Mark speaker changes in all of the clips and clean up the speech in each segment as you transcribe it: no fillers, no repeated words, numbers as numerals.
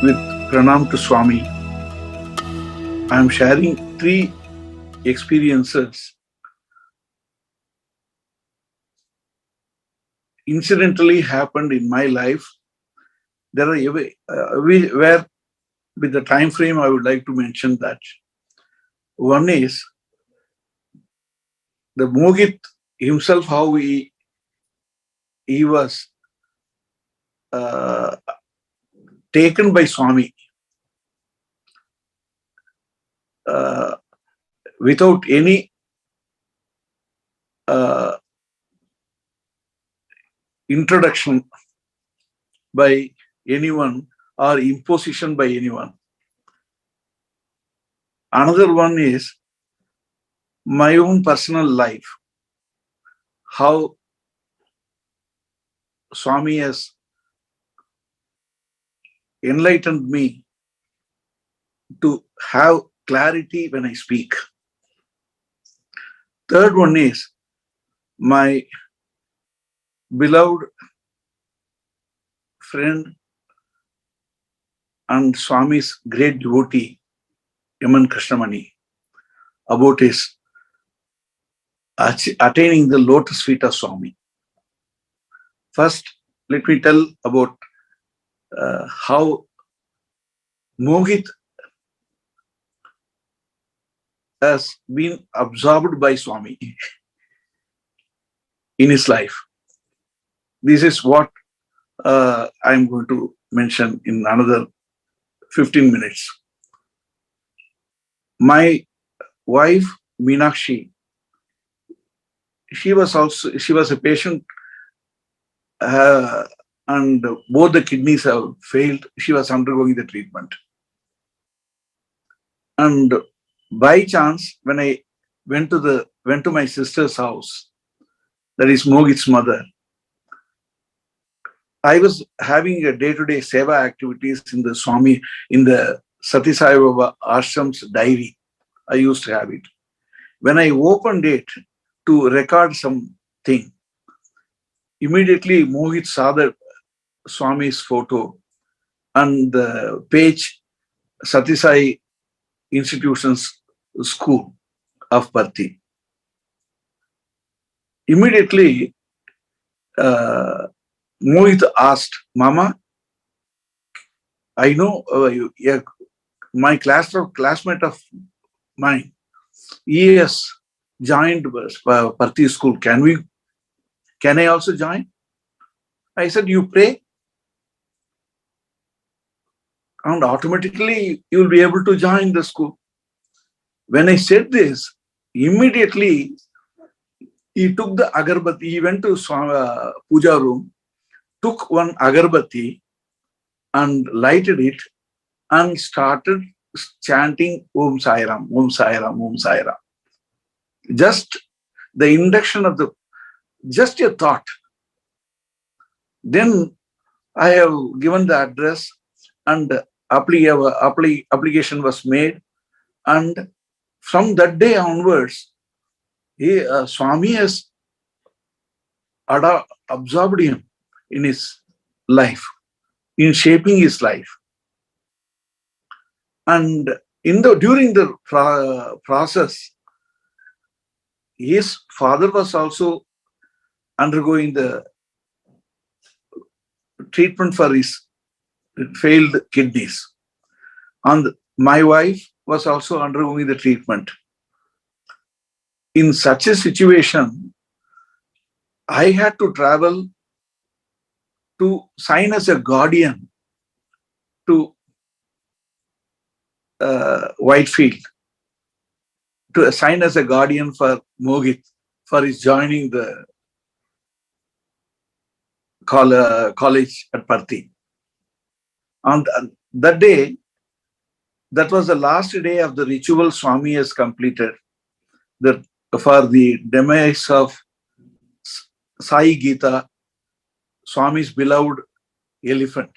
Speaker 1: with Pranam to Swami. I am sharing 3 experiences incidentally happened in my life. There are where with the time frame I would like to mention that. One is the Mohit himself, how he was uh, taken by Swami uh, without any uh, introduction by anyone or imposition by anyone. Another one is my own personal life, how Swami has enlightened me to have clarity when I speak. Third one is my beloved friend and Swami's great devotee, Yaman Krishnamani, about his attaining the lotus feet of Swami. First, let me tell about how Mohit has been absorbed by Swami in his life. This is what I'm going to mention in another 15 minutes. My wife, Meenakshi, she was a patient and both the kidneys have failed. She was undergoing the treatment. And by chance, when I went to my sister's house, that is Mohit's mother, I was having a day-to-day seva activities in the Swami, in the Sati Sai Baba Ashram's diary. I used to have it. When I opened it to record something, immediately Mohit saw the Swami's photo and the page Sati Sai Institution's school of Bharti. Immediately, Mohit asked, Mama, I know my classmate of mine, he has joined Bharti school. Can I also join? I said, you pray and automatically you will be able to join the school. When I said this, immediately he took the agarbatti, he went to puja room, took one agarbatti and lighted it and started chanting Om Sai Ram, Om Sai Ram, Om Sai Ram. Just the induction of just a thought. Then I have given the address and application was made, and from that day onwards, Swami has absorbed him in his life, in shaping his life. And during the process, his father was also undergoing the treatment for his failed kidneys. And my wife was also undergoing the treatment. In such a situation, I had to travel to sign as a guardian to Whitefield, to sign as a guardian for Mohit for his joining the college at Bharti. On that day, that was the last day of the ritual Swami has completed for the demise of Sai Gita, Swami's beloved elephant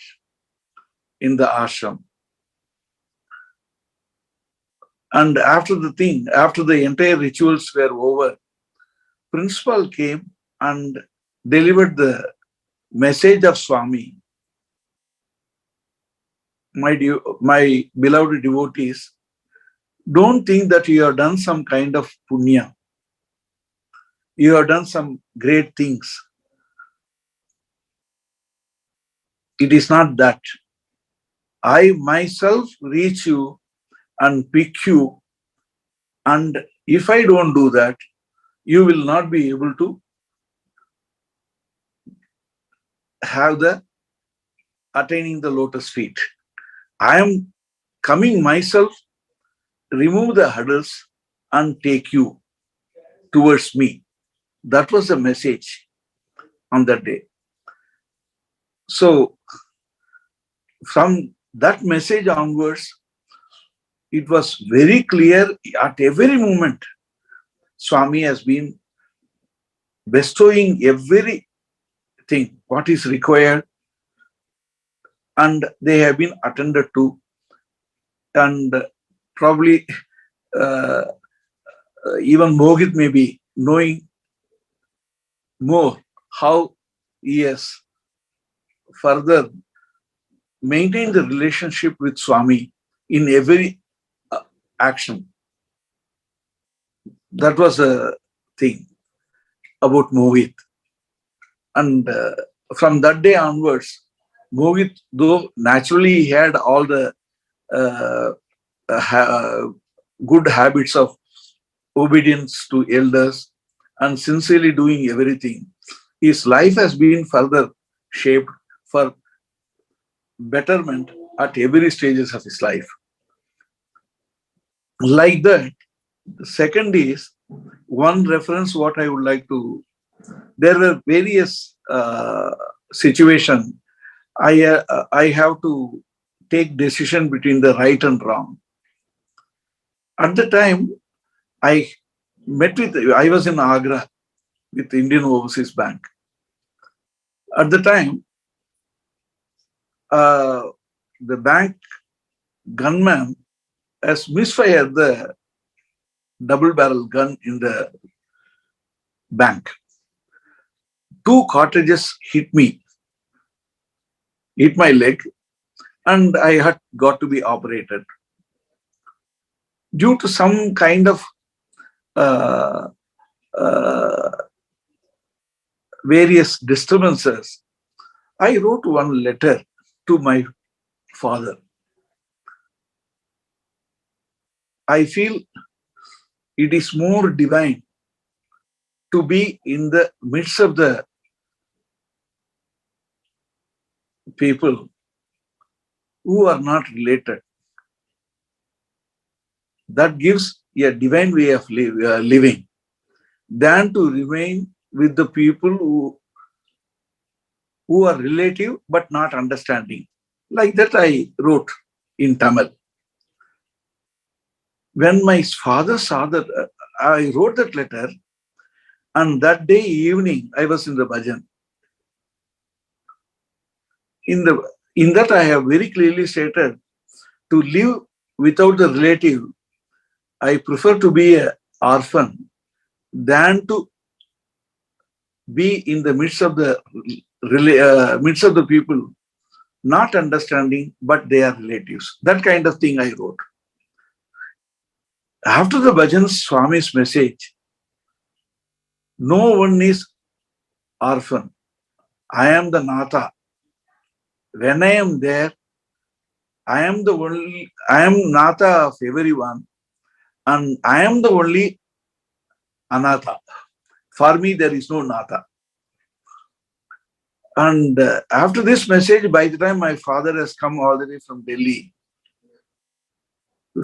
Speaker 1: in the ashram. And after the entire rituals were over, principal came and delivered the message of Swami my beloved devotees, don't think that you have done some kind of punya. You have done some great things. It is not that. I myself reach you and pick you, and if I don't do that, you will not be able to have the attaining the lotus feet. I am coming myself, remove the hurdles and take you towards me. That was the message on that day. So from that message onwards, it was very clear at every moment. Swami has been bestowing everything, what is required, and they have been attended to. And probably even Mohit may be knowing more how he has further maintained the relationship with Swami in every action. That was a thing about Mohit. And from that day onwards, Mohit, though naturally he had all the good habits of obedience to elders and sincerely doing everything, his life has been further shaped for betterment at every stages of his life. Like that, the second is one reference what I would like to, there were various situations. I have to take decision between the right and wrong. At the time, I was in Agra with Indian Overseas Bank. At the time, the bank gunman has misfired the double-barrel gun in the bank. 2 cartridges hit my leg, and I had got to be operated. Due to some kind of various disturbances, I wrote one letter to my father. I feel it is more divine to be in the midst of the people who are not related. That gives a divine way of living, than to remain with the people who are relative but not understanding. Like that I wrote in Tamil. When my father saw that, I wrote that letter, and that day evening I was in the bhajan. In that I have very clearly stated, to live without the relative, I prefer to be an orphan than to be in the midst of the people not understanding, but they are relatives. That kind of thing I wrote. After the bhajan, Swami's message, no one is orphan. I am the Natha. When I am there, I am Natha of everyone, and I am the only Anatha. For me, there is no Natha. And after this message, by the time my father has come all the way from Delhi,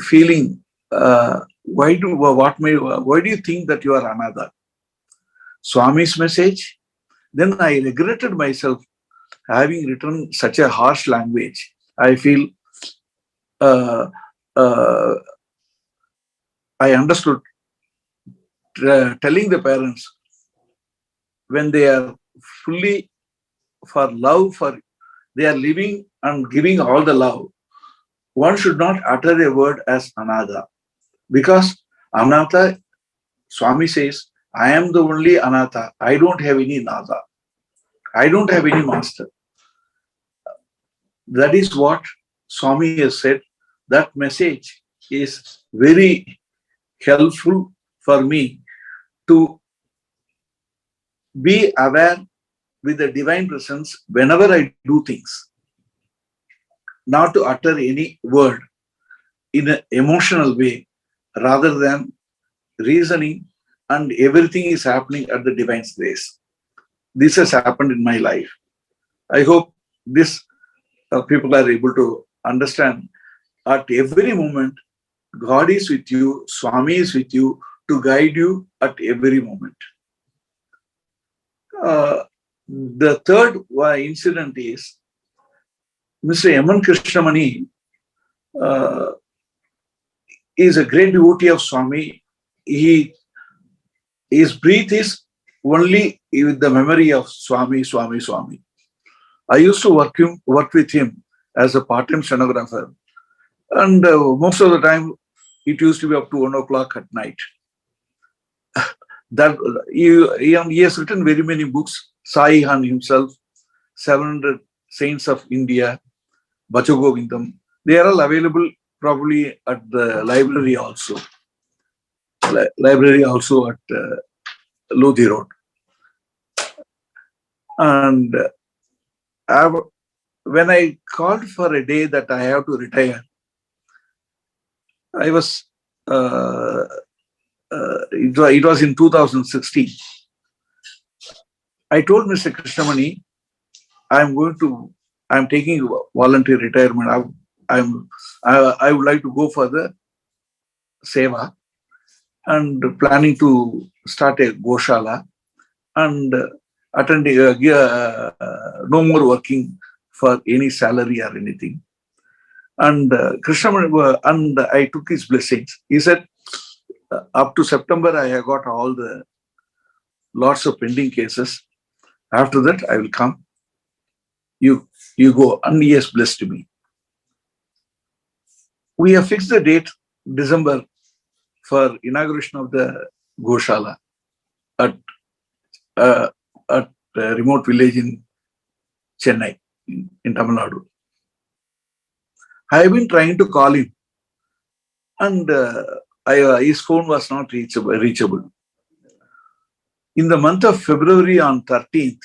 Speaker 1: feeling, why do you think that you are Anatha? Swami's message, then I regretted myself having written such a harsh language. I feel I understood telling the parents, when they are fully for love, they are living and giving all the love, one should not utter a word as Anatha. Because Anatha, Swami says, I am the only Anatha. I don't have any Natha. I don't have any master. That is what Swami has said, that message is very helpful for me to be aware with the divine presence whenever I do things, not to utter any word in an emotional way rather than reasoning, and everything is happening at the divine grace. This has happened in my life. I hope this people are able to understand. At every moment, God is with you, Swami is with you to guide you at every moment. The third incident is Mr. M.N. Krishnamani uh, is a great devotee of Swami. His breath is only with the memory of Swami, Swami, Swami. I used to work with him as a part-time stenographer, and most of the time it used to be up to 1 o'clock at night. That he has written very many books. Sai Han himself, 700 Saints of India, Bhajagovindam. They are all available probably at the library also. Library also at Lodhi Road. And when I called for a day that I have to retire, I was it was in 2016. I told Mr. Krishnamani, I'm taking voluntary retirement. I would like to go for the seva and planning to start a Goshala and attending no more working for any salary or anything. And Krishnamani, and I took his blessings. He said, up to September, I have got all the lots of pending cases. After that, I will come. You go. And he has blessed me. We have fixed the date, December, for inauguration of the Goshala at a remote village in Chennai, in Tamil Nadu. I have been trying to call him, and his phone was not reachable. In the month of February, on 13th,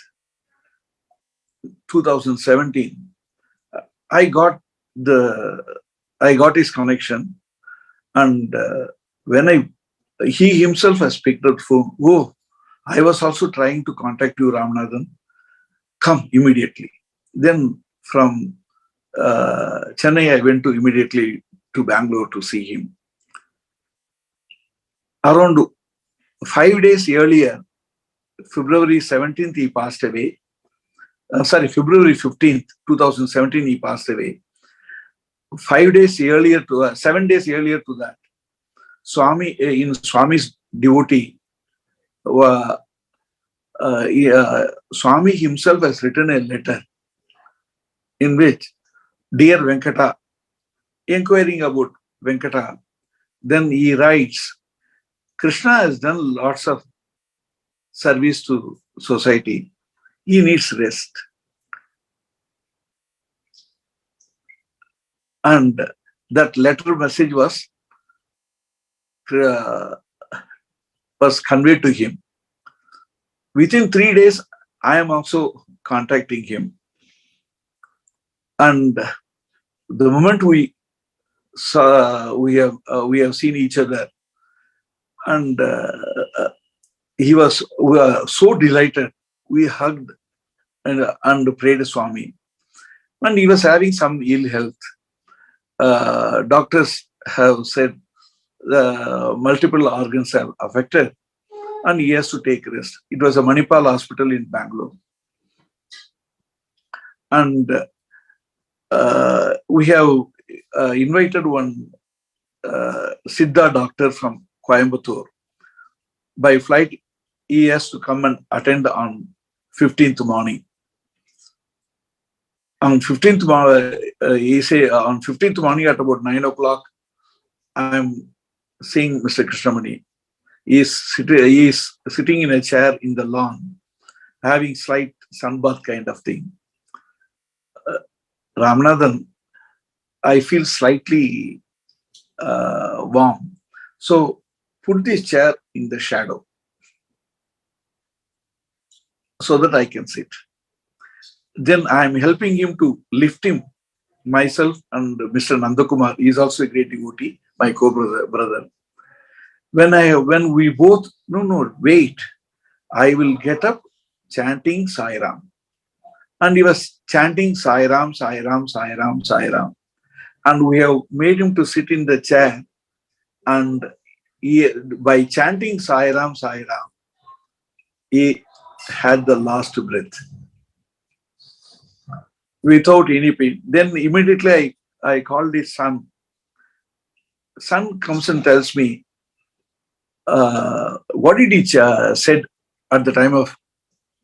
Speaker 1: 2017, I got his connection, and when he himself has picked up the phone. Oh, I was also trying to contact you, Ramanathan. Come immediately. Then from Chennai, I went immediately to Bangalore to see him. Around 5 days earlier, February 17th, he passed away. February 15th, 2017, he passed away. 7 days earlier to that, Swami, in Swami's devotee, Swami himself has written a letter in which, dear Venkata, inquiring about Venkata, then he writes, Krishna has done lots of service to society. He needs rest. And that letter message was conveyed to him. Within 3 days, I am also contacting him. And the moment we have seen each other, and we were so delighted. We hugged and prayed Swami. And he was having some ill health. Doctors have said multiple organs have affected, and he has to take rest. It was a Manipal hospital in Bangalore. And we have invited one Siddha doctor from Coimbatore. By flight, he has to come and attend on 15th morning. On 15th morning at about 9 o'clock, I am seeing Mr. Krishnamani. He is sitting in a chair in the lawn, having slight sunbath kind of thing. Ramanathan, I feel slightly warm. So put this chair in the shadow so that I can sit. Then I am helping him to lift him, myself and Mr. Nandakumar. He is also a great devotee, my co-brother. When we both, no, wait, I will get up chanting Sai Ram. And he was chanting Sai Ram, Sai Ram, Sai Ram, Sai Ram. And we have made him to sit in the chair. And by chanting Sai Ram, Sai Ram, he had the last breath without any pain. Then immediately I called his son. Son comes and tells me, what did he said at the time of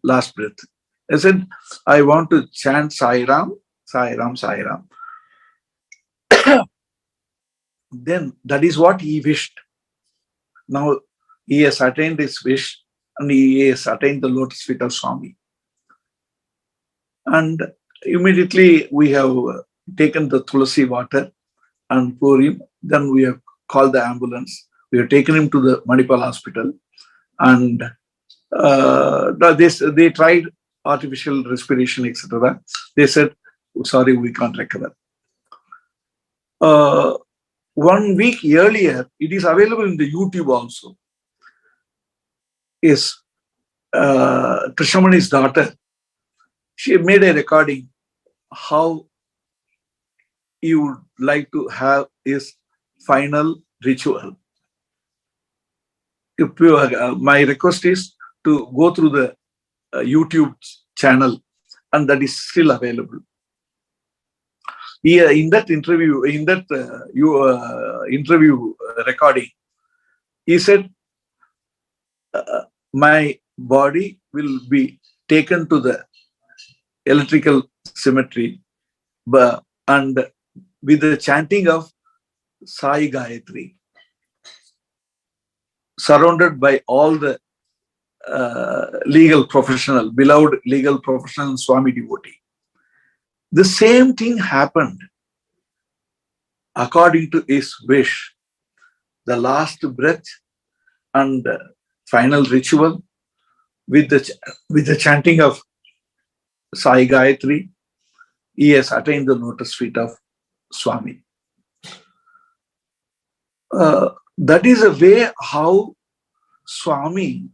Speaker 1: last breath? I said, I want to chant Sai Ram, Sai Ram, Sai Ram. Then that is what he wished. Now he has attained his wish and he has attained the lotus feet of Swami. And immediately we have taken the Tulasi water and pour him. Then we have called the ambulance. We have taken him to the Manipal hospital. And they tried artificial respiration, etc. They said, sorry, we can't recover. 1 week earlier, it is available in the YouTube also. Is Krishnamani's daughter. She made a recording how he would like to have his final ritual. My request is to go through the YouTube channel, and that is still available. In that interview, interview recording, he said, my body will be taken to the electrical cemetery, and with the chanting of Sai Gayatri, surrounded by all the beloved legal professional Swami devotee. The same thing happened according to his wish. The last breath and final ritual with the chanting of Sai Gayatri, he has attained the lotus feet of Swami. That is a way how Swami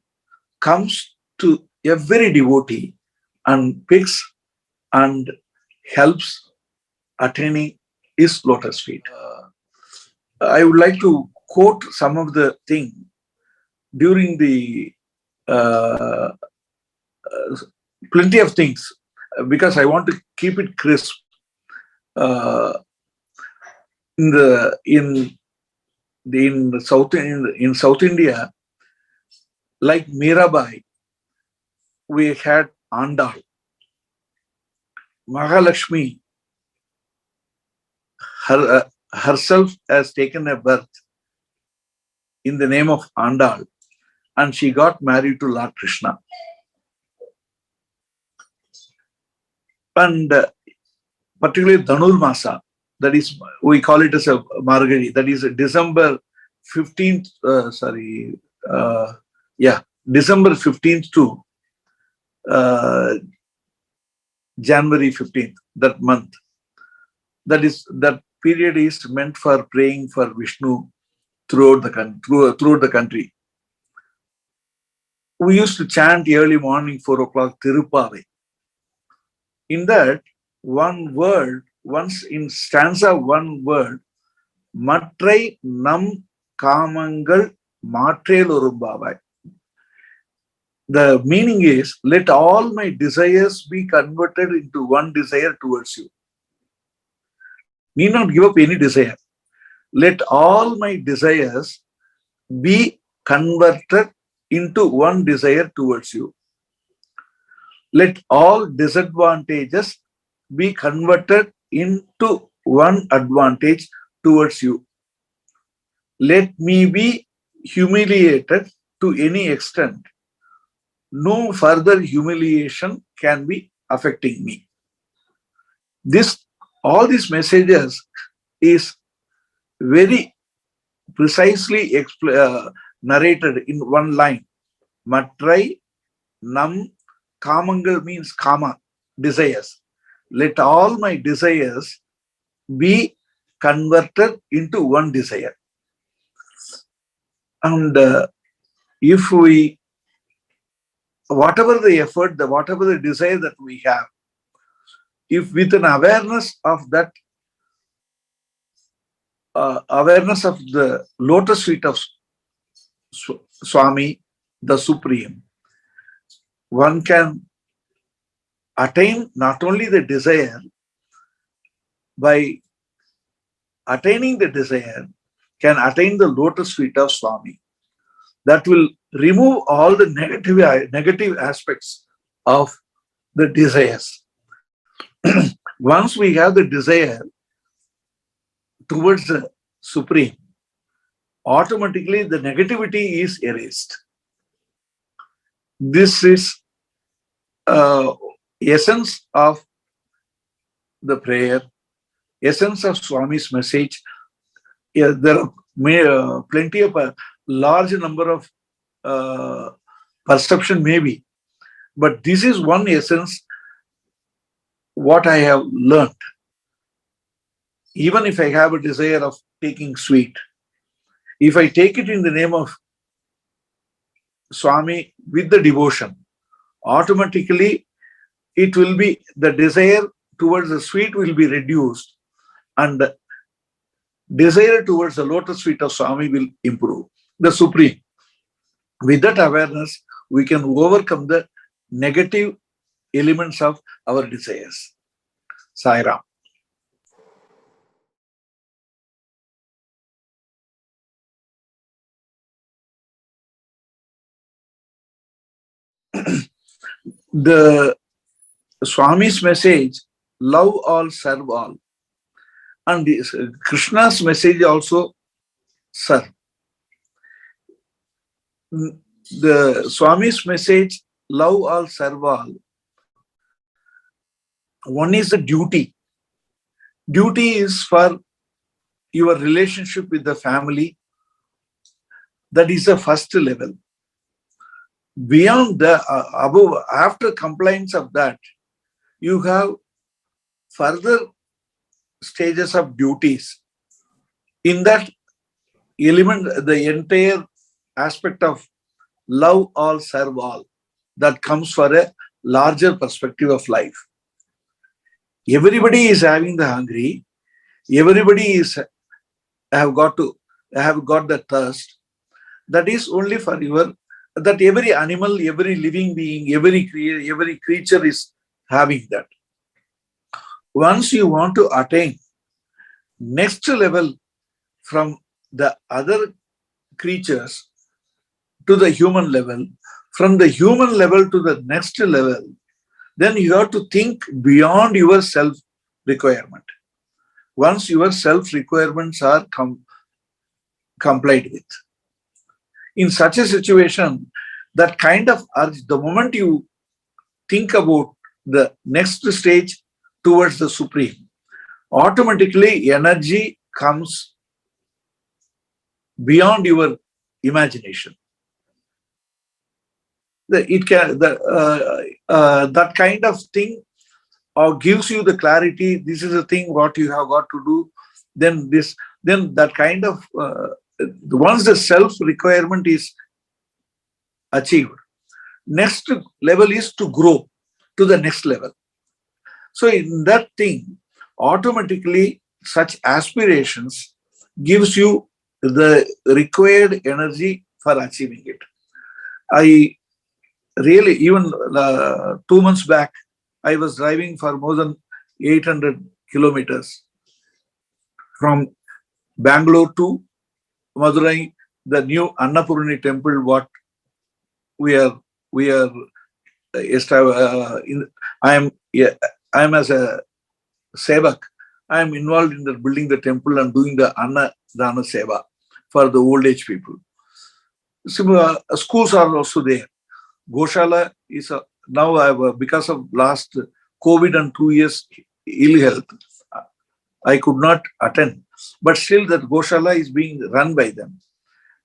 Speaker 1: comes to every devotee and picks and helps attaining his lotus feet. I would like to quote some of the things during the plenty of things, because I want to keep it crisp. In South India, like Mirabai, we had Andal. Mahalakshmi herself has taken a birth in the name of Andal, and she got married to Lord Krishna. And particularly Dhanur Masa, that is, we call it as a Margari, that is December 15th, December 15th to January 15th, that month. That period is meant for praying for Vishnu throughout the country. We used to chant early morning, 4 o'clock, Tirupavai. In that, one word, once in stanza, one word, Matrai nam kamangal matrel urumbavai. The meaning is, let all my desires be converted into one desire towards you. Need not give up any desire. Let all my desires be converted into one desire towards you. Let all disadvantages be converted into one advantage towards you. Let me be humiliated to any extent. No further humiliation can be affecting me. All these messages is very precisely narrated in one line. Matrai nam kamangal means kama, desires. Let all my desires be converted into one desire. And if we, whatever the effort, whatever the desire that we have, if with an awareness of that, awareness of the lotus feet of Swami, the Supreme, one can attain not only the desire, by attaining the desire, can attain the lotus feet of Swami. That will remove all the negative aspects of the desires. Once we have the desire towards the Supreme, automatically the negativity is erased. This is essence of the prayer, essence of Swami's message. Yeah, there are plenty of a large number of perception maybe, but this is one essence what I have learned. Even if I have a desire of taking sweet, if I take it in the name of Swami with the devotion, automatically it will be, the desire towards the sweet will be reduced, and the desire towards the lotus feet of Swami will improve. The Supreme. With that awareness, we can overcome the negative elements of our desires. Sai Ram. The Swami's message, love all, serve all. And Krishna's message also, serve. The Swami's message, love all, serve all. One is the duty. Duty is for your relationship with the family. That is the first level. Beyond the above, after compliance of that, you have further stages of duties. In that element, the entire aspect of love all, serve all, that comes for a larger perspective of life. Everybody is having the hungry. Everybody have got the thirst. That is only for your, that every animal, every living being, every creature is having that. Once you want to attain next level from the other creatures to the human level, from the human level to the next level, then you have to think beyond your self-requirement. Once your self-requirements are complied with. In such a situation, that kind of urge, the moment you think about the next stage towards the Supreme, automatically energy comes beyond your imagination. That kind of thing gives you the clarity. This is the thing what you have got to do. Then that kind of once the self-requirement is achieved, next level is to grow to the next level. So in that thing, automatically such aspirations gives you the required energy for achieving it. I really, even 2 months back, I was driving for more than 800 kilometers from Bangalore to Madurai, the new Annapurni temple, what we are I am as a sevak, I am involved in the building the temple and doing the Anna Dana Seva for the old age people. Similar schools are also there. Goshala is now because of last COVID and 2 years ill health, I could not attend. but still that Goshala is being run by them,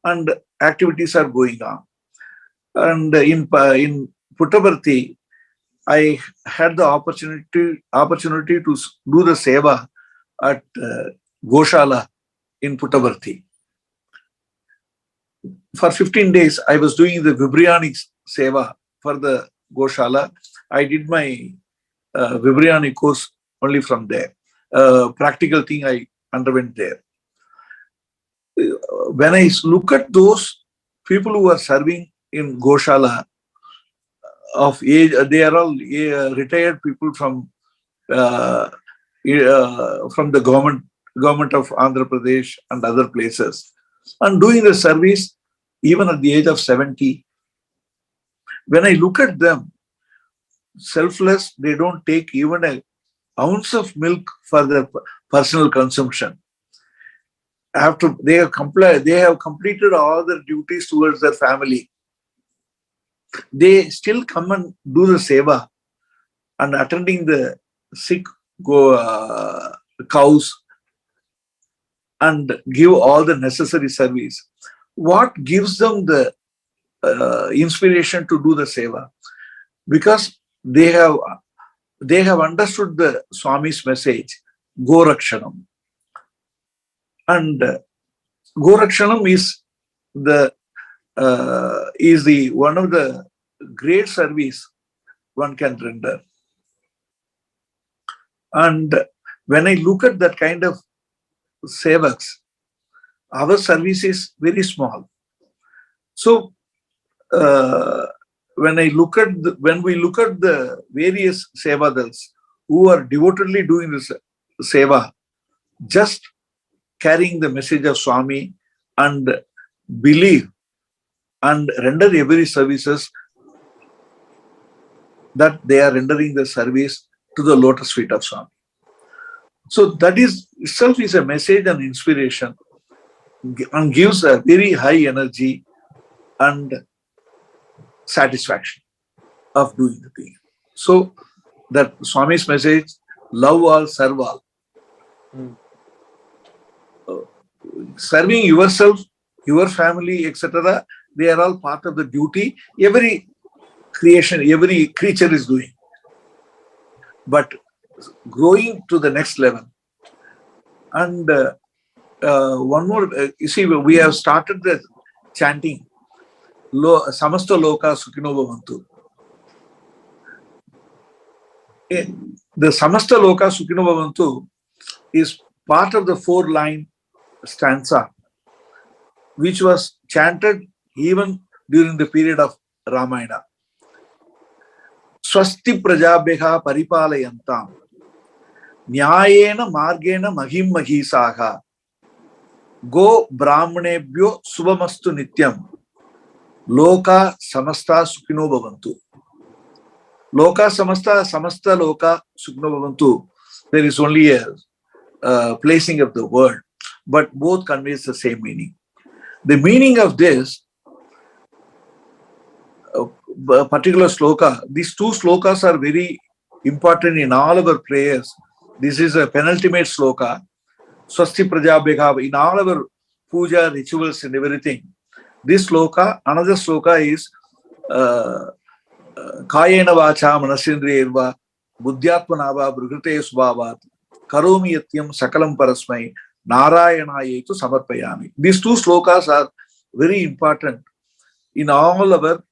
Speaker 1: and activities are going on. And in Puttaparthi, I had the opportunity to do the seva at Goshala in Puttaparthi. For 15 days, I was doing the Vibriyani seva for the Goshala. I did my Vibriyani course only from there. Practical thing I underwent there. When I look at those people who are serving in Goshala of age, they are all retired people from the government of Andhra Pradesh and other places, and doing the service even at the age of 70. When I look at them, selfless, they don't take even an ounce of milk for their personal consumption. After they have completed all their duties towards their family, they still come and do the seva and attending the sick cows and give all the necessary service. What gives them the inspiration to do the seva? Because they have understood the Swami's message, Go Rakshanam. And Go Rakshanam is one of the great service one can render. And when I look at that kind of sevaks, our service is very small. So when we look at the various sevadals who are devotedly doing this seva, just carrying the message of Swami and believe and render every services, that they are rendering the service to the lotus feet of Swami. So that is itself is a message and inspiration, and gives a very high energy and satisfaction of doing the thing. So that Swami's message, love all, serve all. Serving yourself, your family, etc., they are all part of the duty every creature is doing. But growing to the next level. And one more, you see, we have started the chanting, Samasta Loka Sukhino Bhavantu. The Samasta Loka Sukhino Bhavantu is part of the 4-line stanza, which was chanted even during the period of Ramayana. Swasti Prajabheha Paripalayantam Nyayena Margena Mahim Mahisaha Go Brahmanebhyo Subhamastu Nityam Loka Samasta Sukhino Bhavantu. Loka Samasta Loka Sukhino Bhavantu. There is only a placing of the word, but both conveys the same meaning. The meaning of this particular sloka, these 2 slokas are very important in all our prayers. This is a penultimate sloka, Swasti Prajabhega, in all our puja rituals and everything. This sloka, another sloka is Kayena Vacha Manasindriyarva Buddhyatmanava Brugate Subhavat Karomi Yatyam Sakalam Parasmai Narayanayetu Samarpayami. These 2 slokas are very important in all our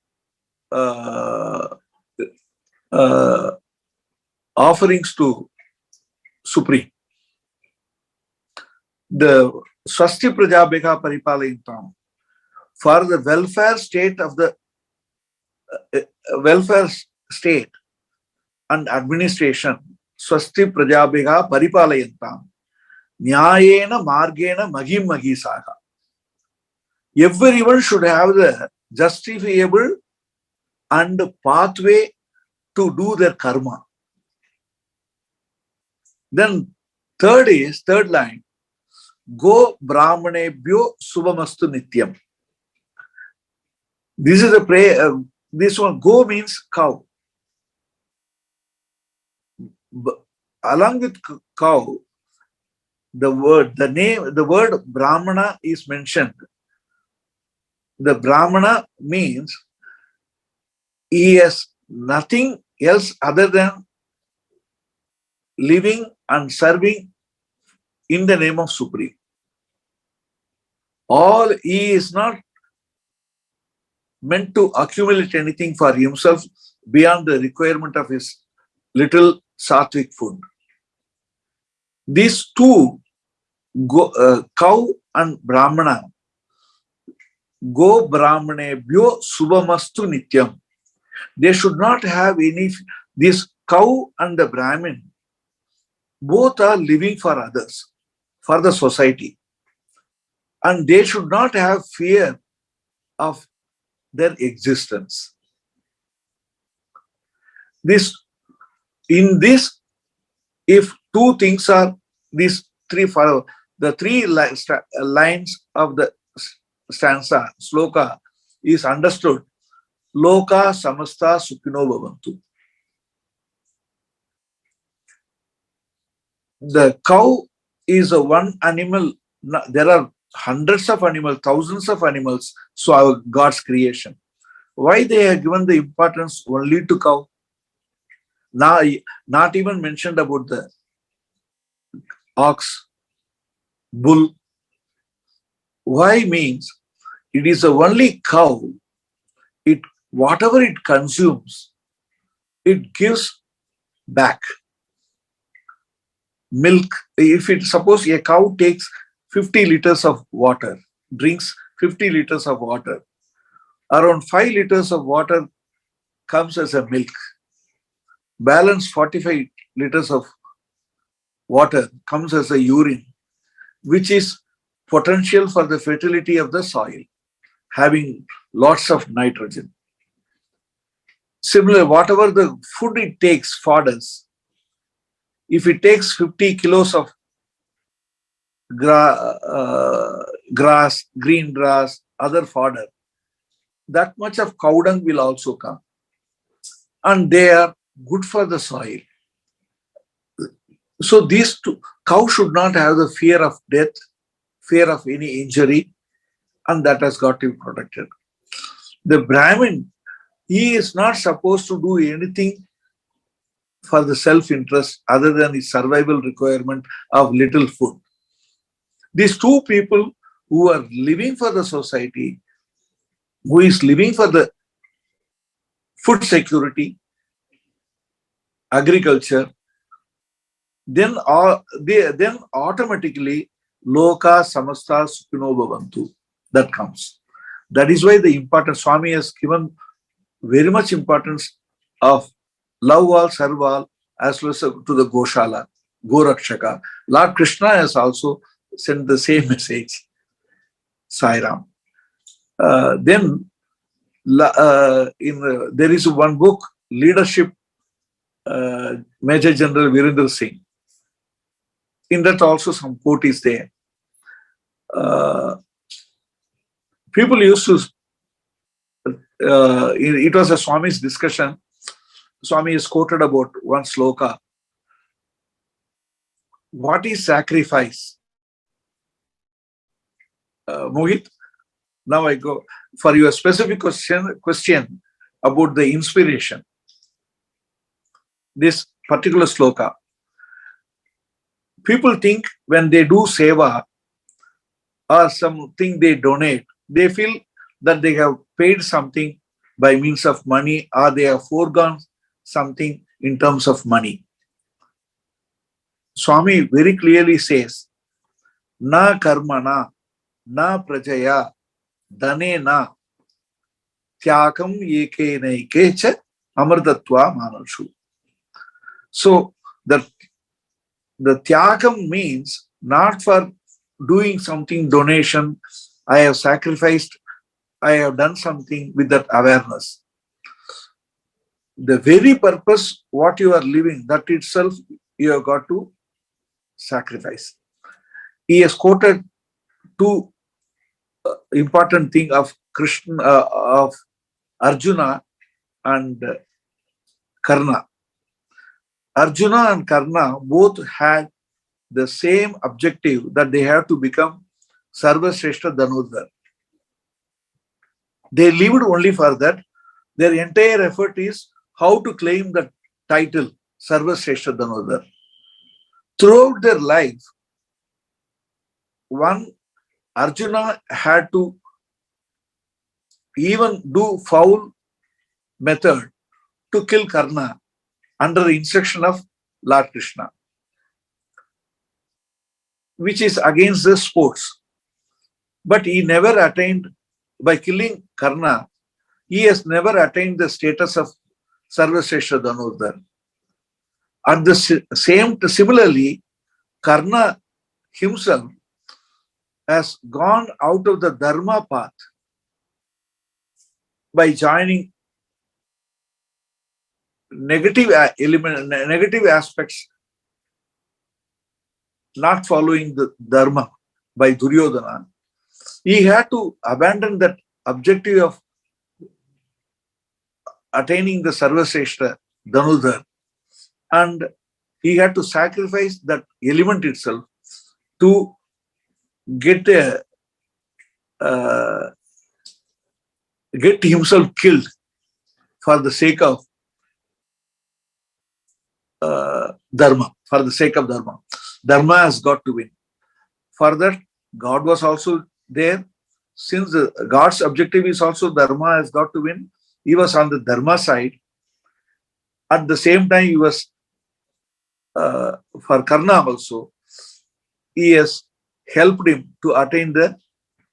Speaker 1: offerings to Supreme. The Swasti Prajabhega Paripalayantam, for the welfare state of the welfare state and administration, Swasti Prajabhega Paripalayantam Nyayena Margena Mahim Mahisaha. Everyone should have the justifiable and pathway to do their karma. Then third line, Go Brahmanebhyo Subhamastu Nityam. This is a prayer. This one, Go means cow. Along with cow, the word Brahmana is mentioned. The Brahmana means he has nothing else other than living and serving in the name of Supreme. He is not meant to accumulate anything for himself beyond the requirement of his little sattvic food. These two, cow and Brahmana, go Brahmanebhyo subhamastu nityam. They should not have any, this cow and the Brahmin, both are living for others, for the society. And they should not have fear of their existence. In this, if two things are, these three follow, the three lines of the stanza, sloka, is understood. Loka samasta sukhino bhavantu. The cow is a one animal. There are hundreds of animals, thousands of animals, so our God's creation. Why they have given the importance only to cow? Now, not even mentioned about the ox, bull. Why means it is the only cow. Whatever it consumes, it gives back. Milk. If it, suppose a cow takes 50 liters of water, drinks 50 liters of water, around 5 liters of water comes as a milk. Balance 45 liters of water comes as a urine, which is potential for the fertility of the soil, having lots of nitrogen. Similarly, whatever the food it takes, fodders, if it takes 50 kilos of grass, green grass, other fodder, that much of cow dung will also come. And they are good for the soil. So these two, cow should not have the fear of death, fear of any injury, and that has got to be protected. The Brahmin, he is not supposed to do anything for the self-interest other than his survival requirement of little food. These two people who are living for the society, who is living for the food security, agriculture, then automatically loka samasta sukhino bhavantu, that comes. That is why the importance, Swami has given very much importance of love all, serve all, as well as to the Goshala, Gorakshaka. Lord Krishna has also sent the same message. Sairam. Then there is one book, Leadership, Major General Virendra Singh. In that also some quote is there. People used to, it was a Swami's discussion. Swami is quoted about one sloka. What is sacrifice? Mohit, now I go for your specific question about the inspiration. This particular sloka. People think when they do seva or something they donate, they feel that they have paid something by means of money or they have foregone something in terms of money. Swami very clearly says, na karmana, na prajaya, danena, tyakam yekenaikecha amrtatva manashu. So the tyakam means not for doing something, donation, I have sacrificed, I have done something with that awareness. The very purpose, what you are living, that itself you have got to sacrifice. He has quoted two important things of Krishna, of Arjuna and Karna. Arjuna and Karna both had the same objective that they have to become Sarvashreshta Dhanurdhar. They lived only for that. Their entire effort is how to claim the title Sarvashreshta Dhanurdhar. Throughout their life, one Arjuna had to even do foul method to kill Karna under the instruction of Lord Krishna, which is against the sports. But he never attained, by killing Karna, he has never attained the status of Sarvashreshta Dhanurdhar. At the same, similarly, Karna himself has gone out of the Dharma path by joining negative negative aspects, not following the Dharma by Duryodhana. He had to abandon that objective of attaining the Sarvashreshta Dhanurdhar, and he had to sacrifice that element itself to get himself killed for the sake of Dharma, for the sake of Dharma. Dharma has got to win. For that, God was also there. Since God's objective is also Dharma has got to win, he was on the Dharma side. At the same time, he was, for Karna also, he has helped him to attain the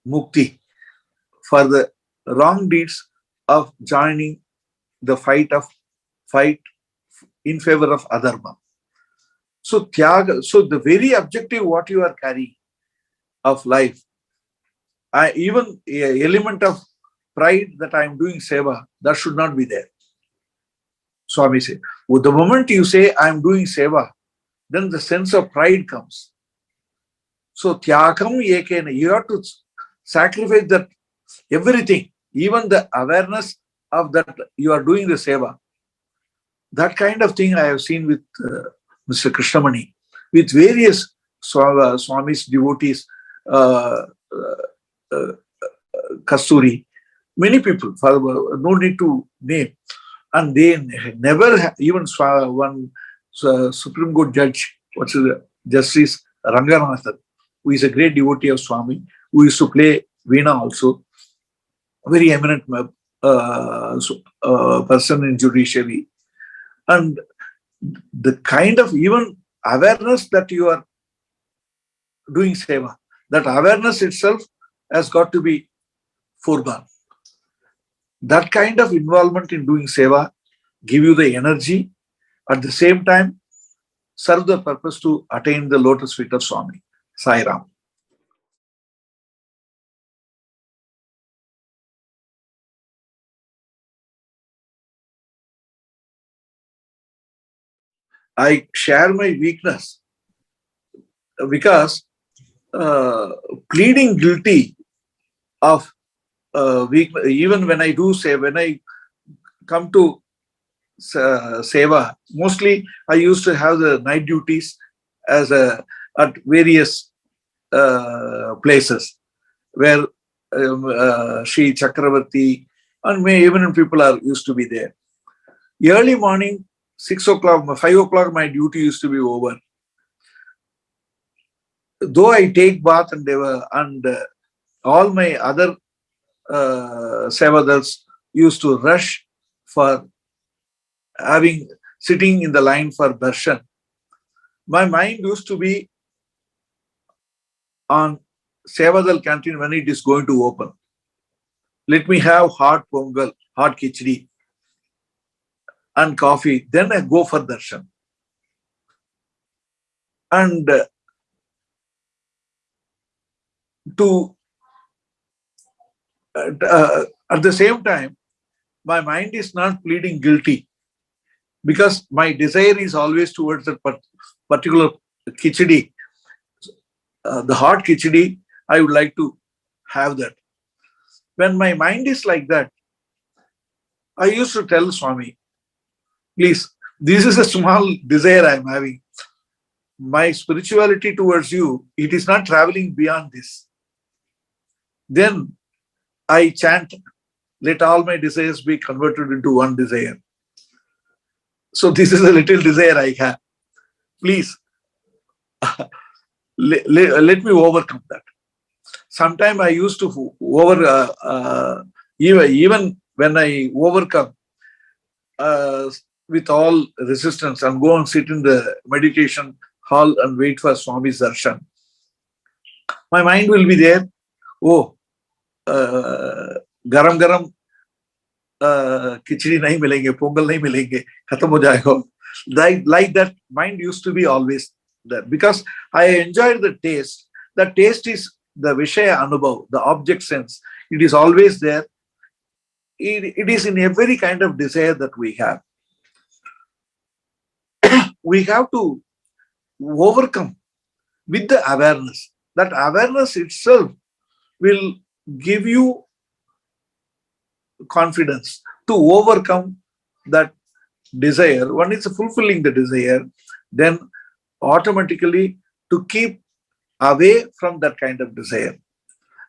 Speaker 1: mukti for the wrong deeds of joining the fight in favor of adharma. So tyaga, so the very objective what you are carrying of life, even an element of pride that I am doing seva, that should not be there. Swami said, well, the moment you say I am doing seva, then the sense of pride comes. So tyagam yekena, you have to sacrifice that everything, even the awareness of that you are doing the seva. That kind of thing I have seen with Mr. Krishnamani, with various Swami's devotees, Kasturi, many people, no need to name. And they never, even one Supreme Court judge, what's the Justice Ranganathan, who is a great devotee of Swami, who used to play Veena also, a very eminent person in judiciary. And the kind of even awareness that you are doing seva, that awareness itself has got to be foregone. That kind of involvement in doing seva give you the energy, at the same time serve the purpose to attain the lotus feet of Swami. Sai Ram. I share my weakness because pleading guilty of weakness, even when I do say, when I come to seva, mostly I used to have the night duties as at various places where Sri Chakravarti and even people are used to be there. Early morning, 6 o'clock, 5 o'clock, my duty used to be over. Though I take bath and all my other sevadals used to rush for sitting in the line for darshan, my mind used to be on sevadal canteen when it is going to open. Let me have hot pongal, hot khichdi and coffee, then I go for darshan. And at the same time, my mind is not pleading guilty because my desire is always towards that particular khichdi. The hot khichdi, I would like to have that. When my mind is like that, I used to tell Swami, please, this is a small desire I am having. my spirituality towards you, it is not traveling beyond this. Then I chant, let all my desires be converted into one desire. So this is a little desire I have. Please, let me overcome that. Sometime I used to even when I overcome with all resistance and go and sit in the meditation hall and wait for Swami's darshan, my mind will be there. Oh, garam garam खिचड़ी नहीं मिलेंगे, पोंगल नहीं मिलेंगे, खत्म हो जाएगा. Like that, mind used to be always there because I enjoyed the taste. The taste is the Vishaya Anubhav, the object sense. It is always there. It is in every kind of desire that we have. We have to overcome with the awareness. That awareness itself will give you confidence to overcome that desire. One is fulfilling the desire, then automatically to keep away from that kind of desire.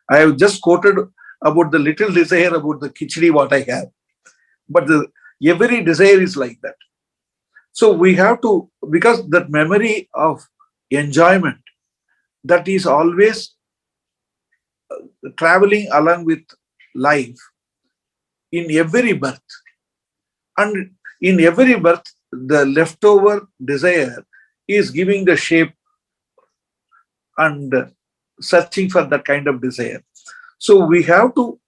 Speaker 1: I have just quoted about the little desire about the khichdi what I have, but every desire is like that. So we have to, because that memory of enjoyment that is always traveling along with life in every birth, and in every birth the leftover desire is giving the shape and searching for that kind of desire. So we have to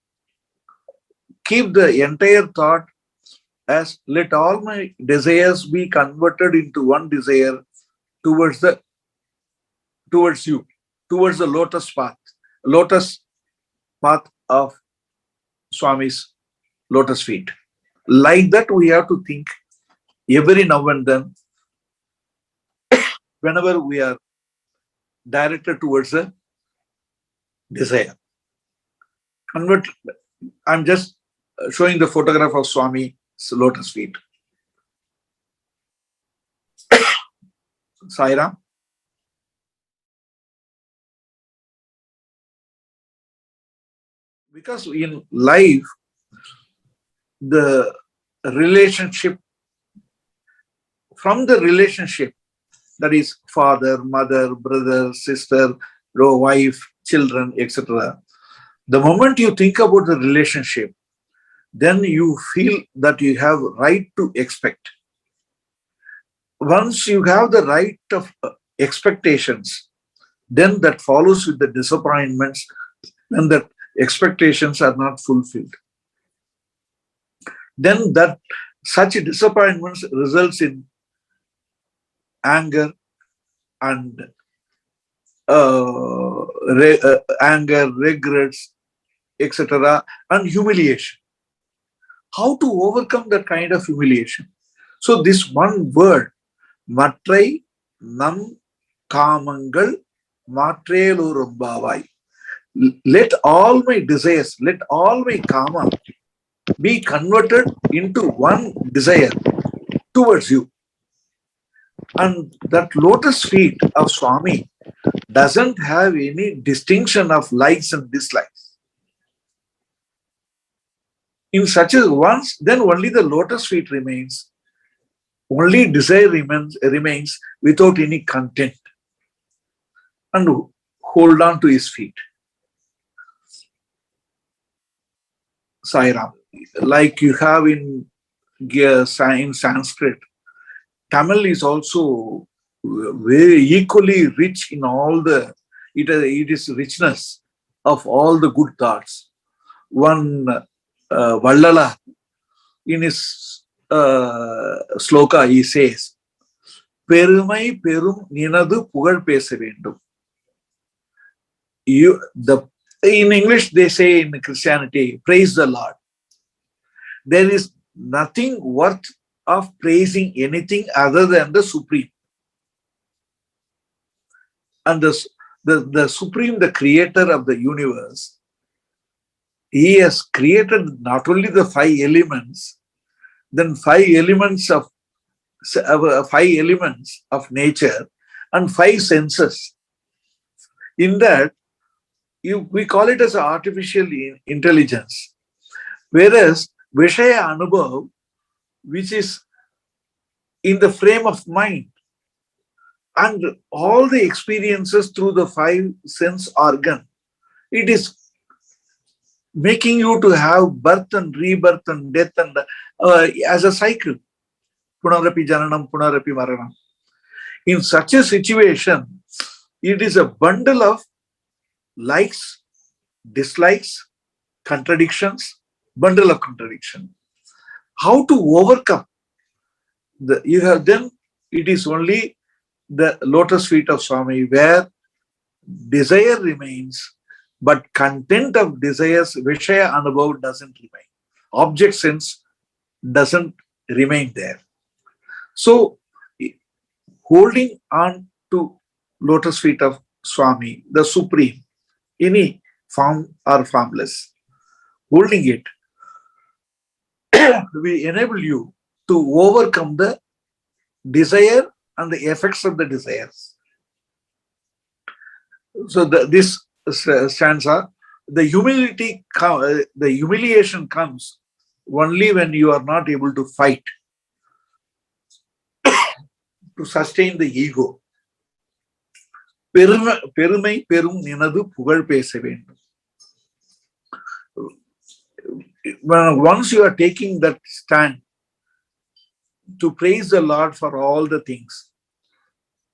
Speaker 1: keep the entire thought as let all my desires be converted into one desire towards you, towards the lotus path of Swami's lotus feet. Like that we have to think every now and then whenever we are directed towards a desire. I'm just showing the photograph of Swami's lotus feet. Saira. Because in life, the relationship, from the relationship, that is father, mother, brother, sister, wife, children, etc. The moment you think about the relationship, then you feel that you have right to expect. Once you have the right of expectations, then that follows with the disappointments when the expectations are not fulfilled. Then that such disappointments results in anger and anger, regrets, etc., and humiliation. How to overcome that kind of humiliation? So this one word, matrai nam kamangal matrelurambavai. Let all my desires, let all my kama be converted into one desire towards you. And that lotus feet of Swami doesn't have any distinction of likes and dislikes. In such a once, then only the lotus feet remains. Only desire remains without any content. And hold on to his feet. Sairam. Like you have in Sanskrit, Tamil is also very equally rich in all the, it is richness of all the good thoughts. One Vallala, in his sloka, he says, Perumai perum ninadu pugal pesa vendum. In English, they say in Christianity, praise the Lord. There is nothing worth of praising anything other than the Supreme. And the Supreme, the creator of the universe, he has created not only the 5 elements, then 5 elements of nature, and 5 senses. In that, we call it as artificial intelligence. Whereas Vishaya Anubhav, which is in the frame of mind, and all the experiences through the 5 sense organ, it is making you to have birth and rebirth and death and as a cycle. Punarapi Jananam, Punarapi Maranam. In such a situation, it is a bundle of likes, dislikes, contradictions, bundle of contradiction. How to overcome? Then it is only the lotus feet of Swami where desire remains, but content of desires, Vishaya Anubhav doesn't remain. Object sense doesn't remain there. So, holding on to lotus feet of Swami, the Supreme, any form or formless, holding it will enable you to overcome the desire and the effects of the desires. So this stanza, the humiliation comes only when you are not able to fight to sustain the ego. Perumai perum ninadu pugal pesa vendum. Once you are taking that stand to praise the Lord for all the things,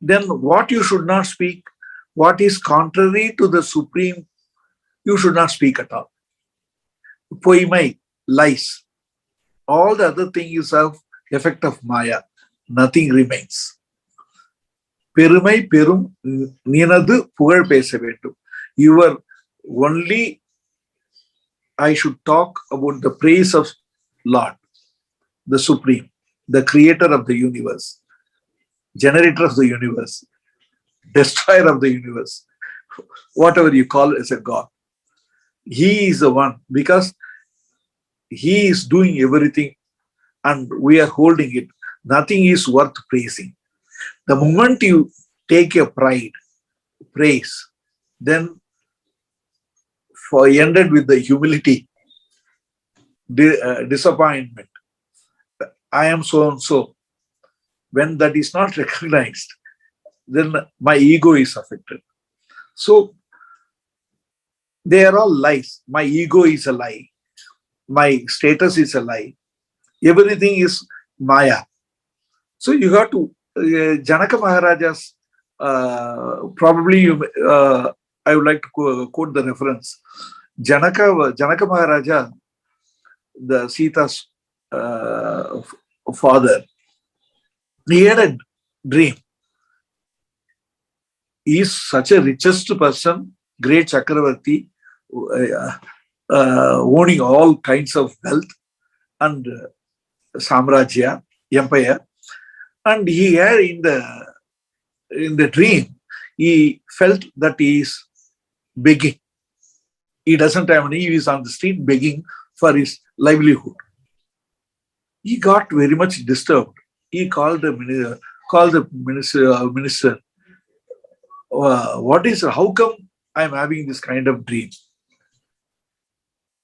Speaker 1: then what you should not speak, what is contrary to the Supreme, you should not speak at all. Poimai, lies. All the other thing is of effect of Maya. Nothing remains. Perumai perum ninadu pugal pesa vendum. You are only, I should talk about the praise of Lord, the Supreme, the creator of the universe, generator of the universe, destroyer of the universe, whatever you call as a God. He is the one, because he is doing everything and we are holding it. Nothing is worth praising. The moment you take a pride, praise, then ended with the humility, disappointment. I am so and so. When that is not recognized, then my ego is affected. So they are all lies. My ego is a lie. My status is a lie. Everything is Maya. So you have to, Janaka Maharaja's, probably I would like to quote the reference. Janaka Maharaja, the Sita's father, he had a dream. He is such a richest person, great Chakravarti, owning all kinds of wealth and Samrajya, empire. And he had in the dream, he felt that he is begging. He doesn't have money. He is on the street begging for his livelihood. He got very much disturbed. He called the minister. What is? How come I am having this kind of dream?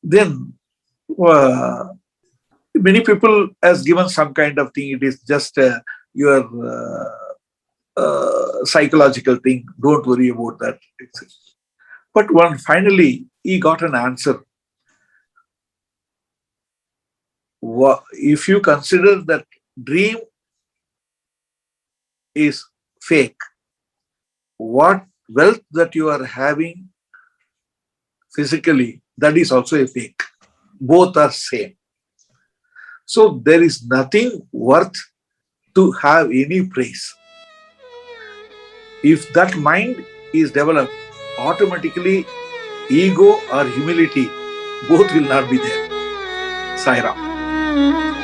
Speaker 1: Then many people has given some kind of thing. It is just your psychological thing. Don't worry about that. But finally, he got an answer. If you consider that dream is fake, what wealth that you are having physically, that is also a fake. Both are same. So there is nothing worth to have any praise. If that mind is developed, automatically ego or humility, both will not be there. Sai Ram.